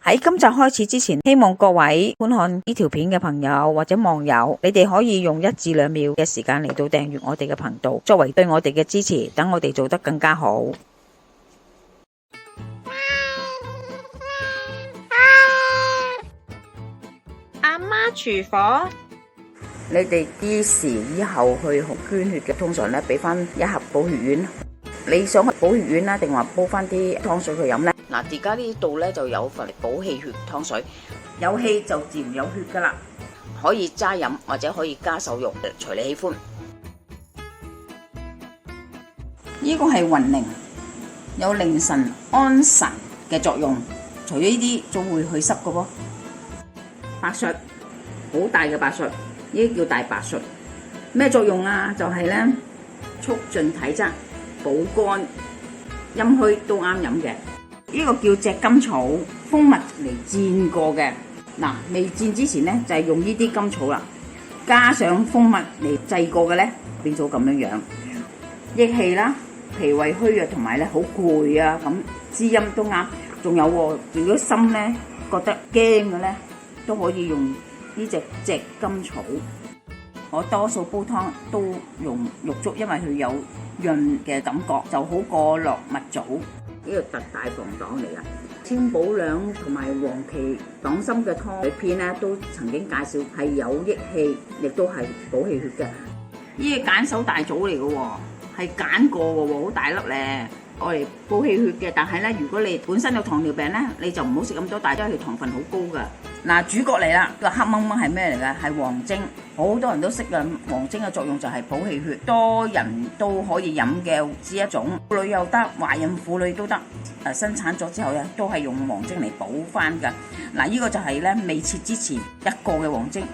喺今集開始之前，希望各位觀看呢條片嘅朋友或者網友，你哋可以用1至2秒嘅時間嚟到訂閱我哋嘅頻道，作為對我哋嘅支持，等我哋做得更加好。阿媽廚房，你哋幾時以後去捐血嘅？通常咧俾翻1盒補血丸。你想去補血丸啦，定話煲翻啲湯水去飲呢？嗱，而家呢度咧就有份補氣血湯水，有氣就自然有血噶啦，可以齋飲或者可以加瘦肉，隨你喜歡。呢個係雲寧，有凌晨安神嘅作用，除咗呢啲仲會去濕嘅噃。白術，好大嘅白術，呢啲叫大白術。咩作用啊？就係咧促進體質、補肝、陰虛都啱飲嘅。呢個叫隻甘草，蜂蜜嚟煎過嘅。嗱，未煎之前咧就係用呢啲甘草啦，加上蜂蜜嚟製過嘅咧，變咗咁樣樣，益氣啦，脾胃虛弱同埋咧好攰啊，咁滋陰都啱。仲有喎，如果心咧覺得驚嘅咧，都可以用呢隻甘草。我多數煲湯都用玉竹，因為佢有潤嘅感覺，就好過落蜜棗。呢個特大防黨嚟噶，千寶兩同埋黃芪黨參嘅湯片咧，都曾經介紹係有益氣，亦都係補氣血嘅。呢個鹼手大棗嚟嘅喎，係鹼過嘅喎，好大粒咧，我嚟補氣血嘅。但係咧，如果你本身有糖尿病咧，你就唔好食咁多大，因為佢糖分好高噶。嗱，主角嚟啦，個黑掹掹係咩嚟嘅？係黃精，好多人都識嘅。黃精嘅作用就係補氣血，多人都可以飲嘅之一種。婦女又得，懷孕婦女都得。生產咗之後咧，都係用黃精嚟補翻㗎。嗱，呢個就係咧未切之前一個嘅黃精。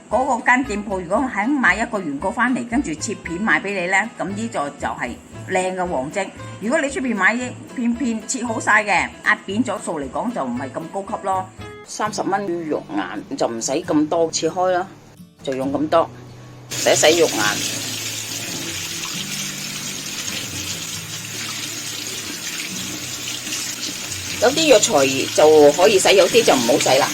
嗰個間店鋪如果肯買一個原個翻嚟，跟住切片賣俾你咧，咁呢就係靚嘅黃精。如果你出邊買片切好晒嘅，壓扁咗數嚟講就唔係咁高級咯。30蚊肉眼就唔使咁多切開啦，就用咁多洗一洗肉眼。有啲藥材就可以洗，有啲就唔好洗啦。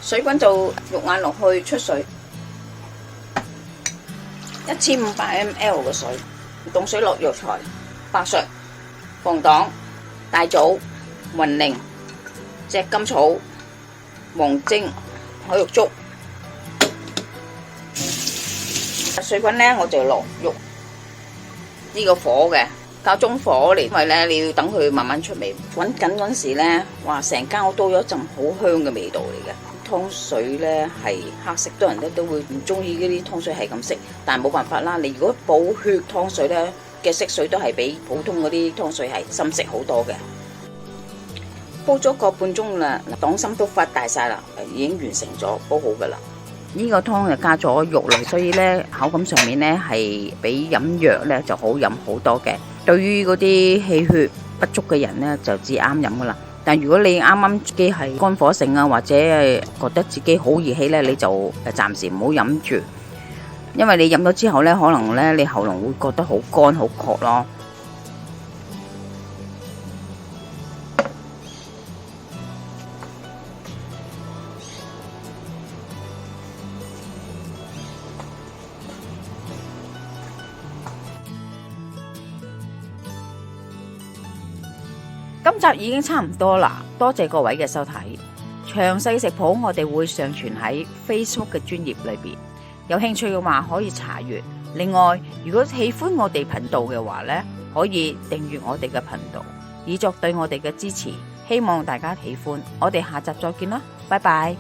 水滾就肉眼落去出水，1500 ml 嘅水，凍水落藥材，白術、防黨、大棗、雲寧、隻甘草、黃精、海玉竹。水滾咧，我就落肉呢個火嘅，較中火嚟，因為咧你要等佢慢慢出味。滾緊嗰時咧，哇！成間屋都有一陣好香嘅味道嚟嘅。湯水咧係黑色，多人咧都會唔中意呢啲湯水係咁色，但係冇辦法啦。你如果補血湯水咧嘅色水都係比普通嗰啲湯水係深色好多嘅。煲咗個半鐘啦，黨參都發大晒啦，已經完成咗煲好噶啦。呢個湯就加咗肉類，所以咧口感上面咧係比飲藥咧就好飲好多嘅。對於嗰啲氣血不足嘅人咧就至啱飲噶啦。但如果你啱啱自己係肝火盛啊，或者覺得自己好熱氣咧，你就暫時唔好飲住，因為你飲咗之後咧，可能咧你喉嚨會覺得好乾好渴咯。今集已經差唔多啦，多謝各位嘅收睇。詳細食譜我哋會上傳喺 Facebook 嘅專頁裏邊，有興趣嘅話可以查閱。另外，如果喜歡我哋頻道嘅話呢，可以訂閱我哋嘅頻道，以作對我哋嘅支持。希望大家喜歡，我哋下集再見啦，拜拜。